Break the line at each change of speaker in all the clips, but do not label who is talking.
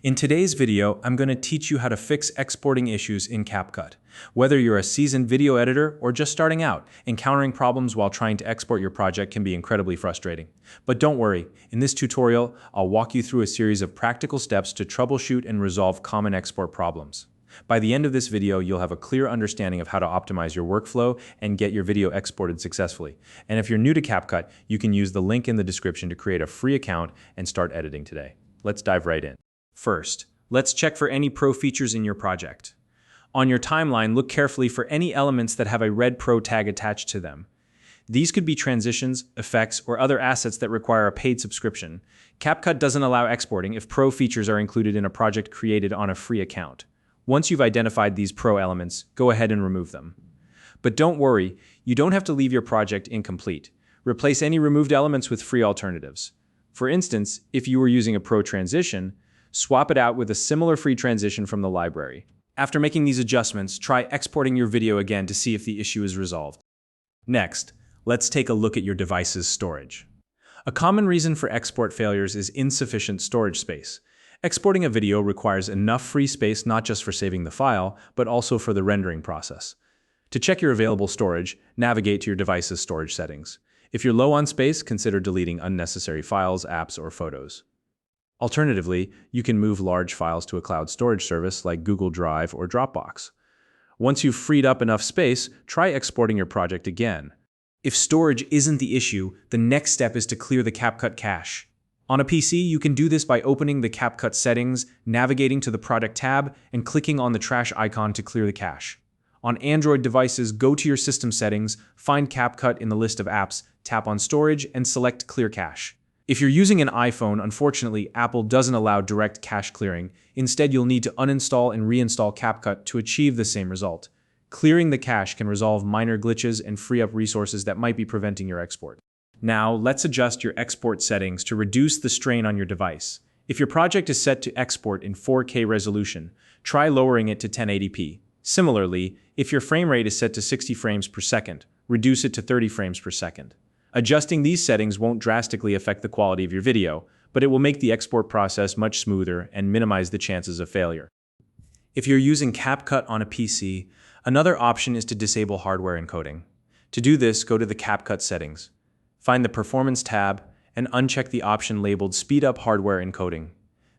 In today's video, I'm going to teach you how to fix exporting issues in CapCut. Whether you're a seasoned video editor or just starting out, encountering problems while trying to export your project can be incredibly frustrating. But don't worry, in this tutorial, I'll walk you through a series of practical steps to troubleshoot and resolve common export problems. By the end of this video, you'll have a clear understanding of how to optimize your workflow and get your video exported successfully. And if you're new to CapCut, you can use the link in the description to create a free account and start editing today. Let's dive right in. First, let's check for any Pro features in your project. On your timeline, look carefully for any elements that have a red Pro tag attached to them. These could be transitions, effects, or other assets that require a paid subscription. CapCut doesn't allow exporting if Pro features are included in a project created on a free account. Once you've identified these Pro elements, go ahead and remove them. But don't worry, you don't have to leave your project incomplete. Replace any removed elements with free alternatives. For instance, if you were using a Pro transition, swap it out with a similar free transition from the library. After making these adjustments, try exporting your video again to see if the issue is resolved. Next, let's take a look at your device's storage. A common reason for export failures is insufficient storage space. Exporting a video requires enough free space not just for saving the file, but also for the rendering process. To check your available storage, navigate to your device's storage settings. If you're low on space, consider deleting unnecessary files, apps, or photos. Alternatively, you can move large files to a cloud storage service like Google Drive or Dropbox. Once you've freed up enough space, try exporting your project again. If storage isn't the issue, the next step is to clear the CapCut cache. On a PC, you can do this by opening the CapCut settings, navigating to the Product tab, and clicking on the trash icon to clear the cache. On Android devices, go to your system settings, find CapCut in the list of apps, tap on Storage, and select Clear Cache. If you're using an iPhone, unfortunately, Apple doesn't allow direct cache clearing. Instead, you'll need to uninstall and reinstall CapCut to achieve the same result. Clearing the cache can resolve minor glitches and free up resources that might be preventing your export. Now, let's adjust your export settings to reduce the strain on your device. If your project is set to export in 4K resolution, try lowering it to 1080p. Similarly, if your frame rate is set to 60 frames per second, reduce it to 30 frames per second. Adjusting these settings won't drastically affect the quality of your video, but it will make the export process much smoother and minimize the chances of failure. If you're using CapCut on a PC, another option is to disable hardware encoding. To do this, go to the CapCut settings. Find the Performance tab and uncheck the option labeled Speed Up Hardware Encoding.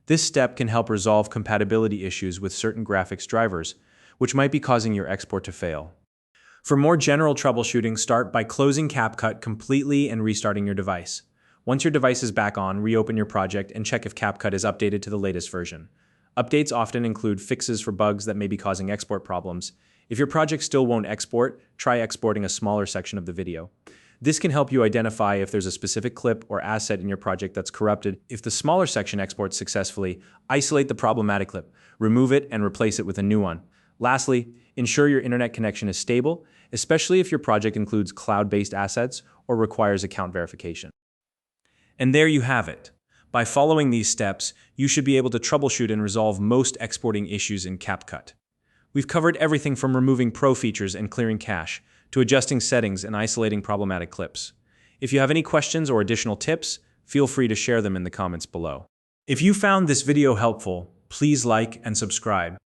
This step can help resolve compatibility issues with certain graphics drivers, which might be causing your export to fail. For more general troubleshooting, start by closing CapCut completely and restarting your device. Once your device is back on, reopen your project and check if CapCut is updated to the latest version. Updates often include fixes for bugs that may be causing export problems. If your project still won't export, try exporting a smaller section of the video. This can help you identify if there's a specific clip or asset in your project that's corrupted. If the smaller section exports successfully, isolate the problematic clip, remove it, and replace it with a new one. Lastly, ensure your internet connection is stable, especially if your project includes cloud-based assets or requires account verification. And there you have it. By following these steps, you should be able to troubleshoot and resolve most exporting issues in CapCut. We've covered everything from removing Pro features and clearing cache, to adjusting settings and isolating problematic clips. If you have any questions or additional tips, feel free to share them in the comments below. If you found this video helpful, please like and subscribe.